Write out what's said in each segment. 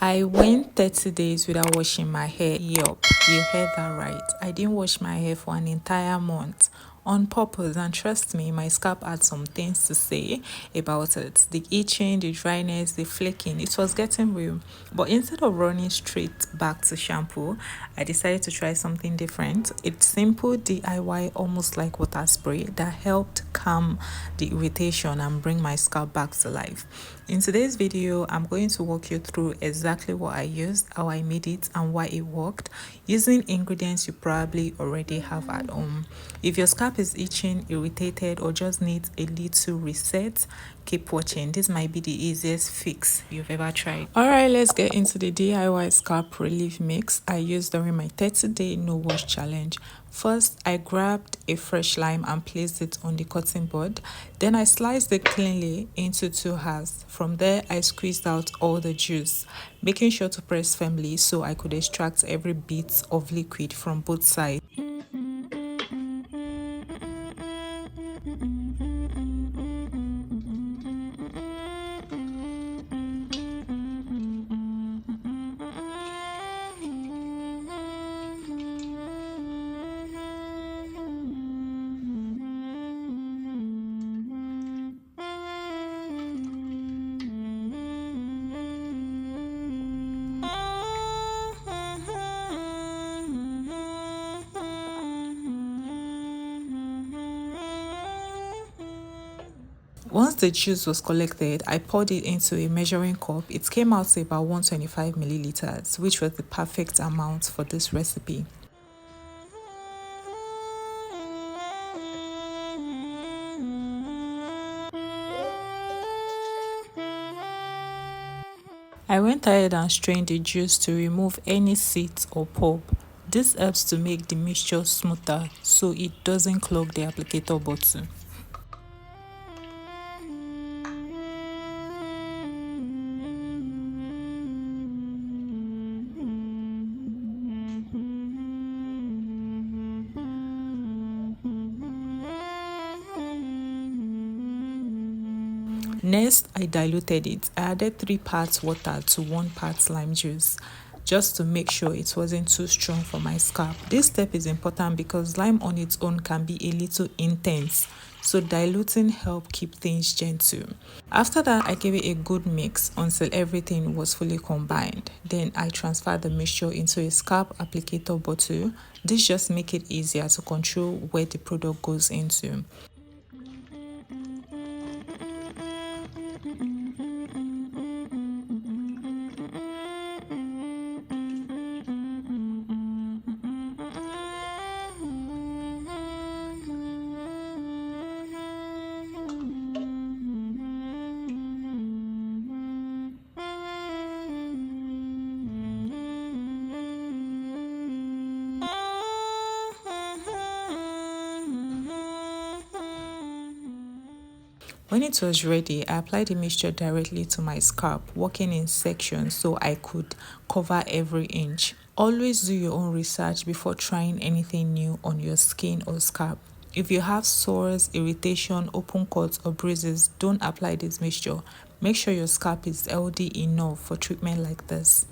I went 30 days without washing my hair. Yup, you heard that right. I didn't wash my hair for an entire month on purpose, and trust me, my scalp had some things to say about it. The itching, the dryness, the flaking, it was getting real. But instead of running straight back to shampoo, I decided to try something different. It's simple DIY, almost like water spray, that helped calm the irritation and bring my scalp back to life. In today's video, I'm going to walk you through exactly what I used, how I made it, and why it worked, using ingredients you probably already have at home. If your scalp is itching, irritated, or just needs a little reset, keep watching. This might be the easiest fix you've ever tried. Alright, let's get into the DIY scalp relief mix I used during my 30-day no wash challenge. First, I grabbed a fresh lime and placed it on the cutting board. Then I sliced it cleanly into 2 halves. From there, I squeezed out all the juice, making sure to press firmly so I could extract every bit of liquid from both sides. Once the juice was collected, I poured it into a measuring cup. It came out to about 125 milliliters, which was the perfect amount for this recipe. I went ahead and strained the juice to remove any seeds or pulp. This helps to make the mixture smoother so it doesn't clog the applicator bottle. Next, I diluted it. I added 3 parts water to 1 part lime juice just to make sure it wasn't too strong for my scalp. This step is important because lime on its own can be a little intense, so diluting helped keep things gentle. After that, I gave it a good mix until everything was fully combined. Then I transferred the mixture into a scalp applicator bottle. This just makes it easier to control where the product goes into. When it was ready, I applied the mixture directly to my scalp, working in sections so I could cover every inch. Always do your own research before trying anything new on your skin or scalp. If you have sores, irritation, open cuts, or bruises, don't apply this mixture. Make sure your scalp is healthy enough for treatment like this.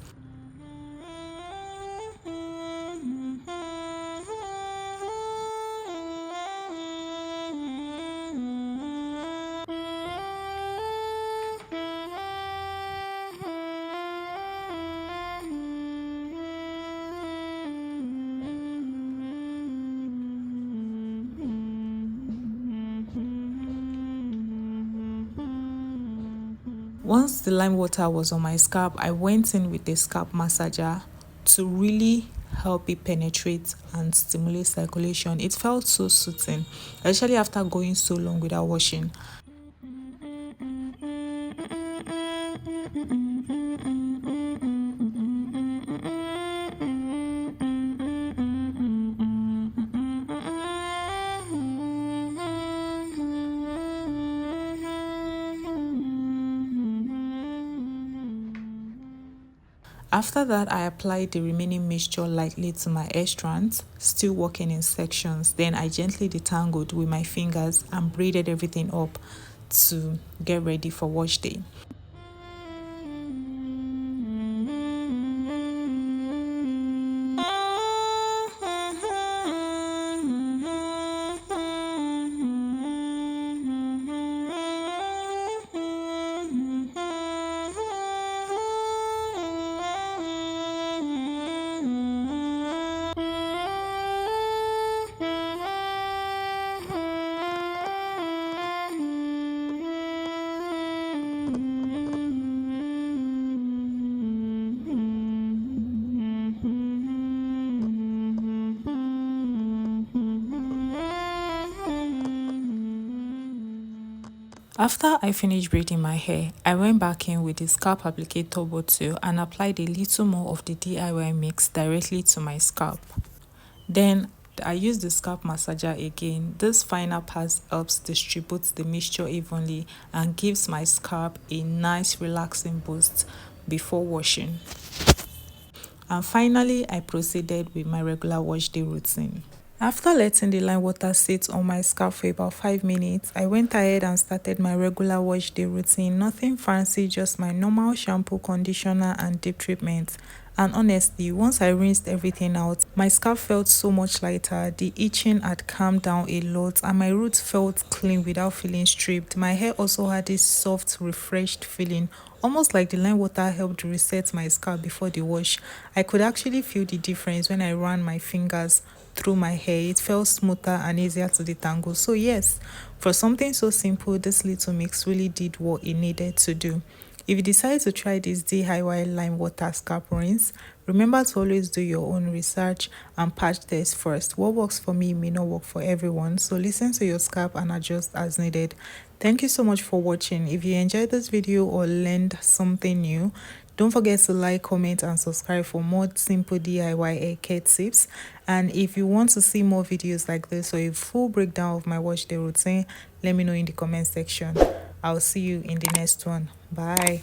Once the lime water was on my scalp, I went in with a scalp massager to really help it penetrate and stimulate circulation. It felt so soothing, especially after going so long without washing. After that, I applied the remaining mixture lightly to my hair strands, still working in sections. Then I gently detangled with my fingers and braided everything up to get ready for wash day. After I finished braiding my hair, I went back in with the scalp applicator bottle and applied a little more of the DIY mix directly to my scalp. Then I use the scalp massager again. This final pass helps distribute the mixture evenly and gives my scalp a nice relaxing boost before washing. And finally, I proceeded with my regular wash day routine. After letting the lime water sit on my scalp for about 5 minutes, I went ahead and started my regular wash day routine. Nothing fancy, just my normal shampoo, conditioner, and deep treatment. And honestly, once I rinsed everything out, my scalp felt so much lighter, the itching had calmed down a lot, and my roots felt clean without feeling stripped. My hair also had this soft, refreshed feeling, almost like the lime water helped reset my scalp before the wash. I could actually feel the difference when I ran my fingers through my hair. It felt smoother and easier to detangle. So yes, for something so simple, this little mix really did what it needed to do. If you decide to try this DIY lime water scalp rinse, remember to always do your own research and patch test first. What works for me may not work for everyone, so listen to your scalp and adjust as needed. Thank you so much for watching. If you enjoyed this video or learned something new, don't forget to like, comment, and subscribe for more simple DIY hair care tips. And if you want to see more videos like this or a full breakdown of my wash day routine, let me know in the comment section. I'll see you in the next one. Bye.